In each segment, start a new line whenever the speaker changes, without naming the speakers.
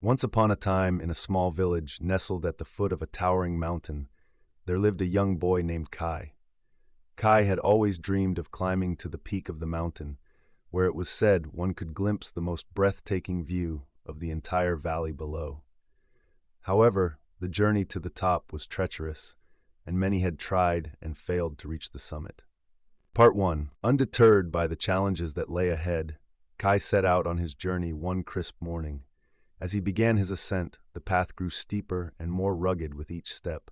Once upon a time, in a small village nestled at the foot of a towering mountain, there lived a young boy named Kai. Kai had always dreamed of climbing to the peak of the mountain, where it was said one could glimpse the most breathtaking view of the entire valley below. However, the journey to the top was treacherous, and many had tried and failed to reach the summit. Part 1. Undeterred by the challenges that lay ahead, Kai set out on his journey one crisp morning. As he began his ascent, the path grew steeper and more rugged with each step.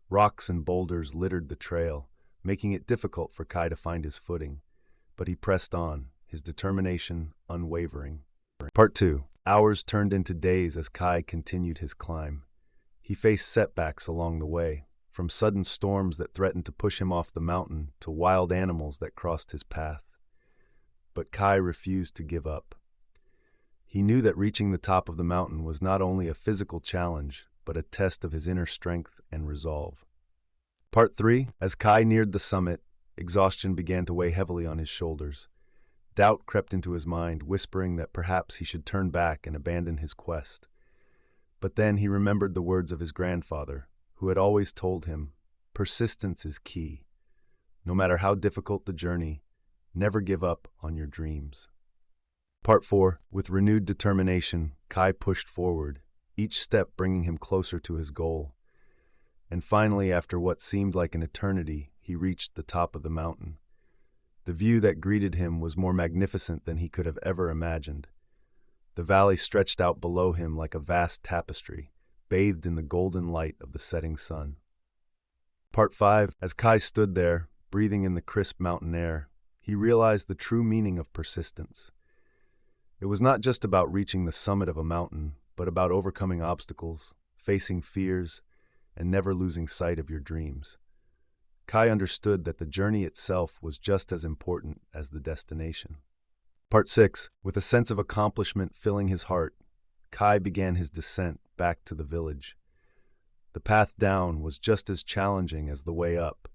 Rocks and boulders littered the trail, making it difficult for Kai to find his footing. But he pressed on, his determination unwavering. Part 2. Hours turned into days as Kai continued his climb. He faced setbacks along the way, from sudden storms that threatened to push him off the mountain to wild animals that crossed his path. But Kai refused to give up. He knew that reaching the top of the mountain was not only a physical challenge, but a test of his inner strength and resolve. Part 3. As Kai neared the summit, exhaustion began to weigh heavily on his shoulders. Doubt crept into his mind, whispering that perhaps he should turn back and abandon his quest. But then he remembered the words of his grandfather, who had always told him, "Persistence is key. No matter how difficult the journey, never give up on your dreams." Part 4. With renewed determination, Kai pushed forward, each step bringing him closer to his goal. And finally, after what seemed like an eternity, he reached the top of the mountain. The view that greeted him was more magnificent than he could have ever imagined. The valley stretched out below him like a vast tapestry, bathed in the golden light of the setting sun. Part 5. As Kai stood there, breathing in the crisp mountain air, he realized the true meaning of persistence. It was not just about reaching the summit of a mountain, but about overcoming obstacles, facing fears, and never losing sight of your dreams. Kai understood that the journey itself was just as important as the destination. Part 6. With a sense of accomplishment filling his heart, Kai began his descent back to the village. The path down was just as challenging as the way up,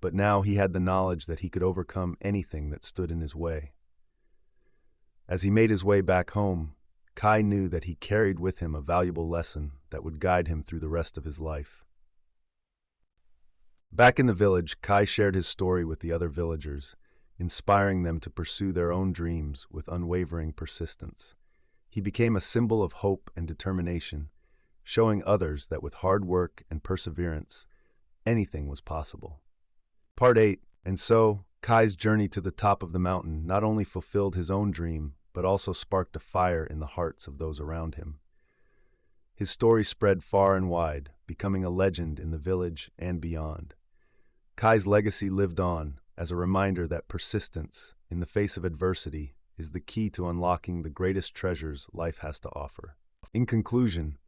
but now he had the knowledge that he could overcome anything that stood in his way. As he made his way back home, Kai knew that he carried with him a valuable lesson that would guide him through the rest of his life. Back in the village, Kai shared his story with the other villagers, inspiring them to pursue their own dreams with unwavering persistence. He became a symbol of hope and determination, showing others that with hard work and perseverance, anything was possible. Part 8. And so, Kai's journey to the top of the mountain not only fulfilled his own dream, but also sparked a fire in the hearts of those around him. His story spread far and wide, becoming a legend in the village and beyond. Kai's legacy lived on as a reminder that persistence, in the face of adversity, is the key to unlocking the greatest treasures life has to offer. In conclusion,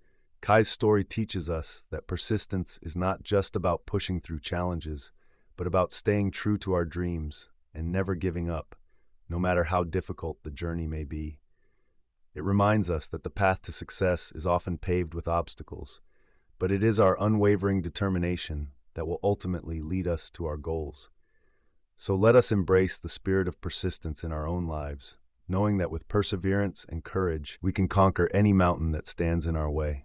Kai's story teaches us that persistence is not just about pushing through challenges, but about staying true to our dreams and never giving up, no matter how difficult the journey may be. It reminds us that the path to success is often paved with obstacles, but it is our unwavering determination that will ultimately lead us to our goals. So let us embrace the spirit of persistence in our own lives, knowing that with perseverance and courage, we can conquer any mountain that stands in our way.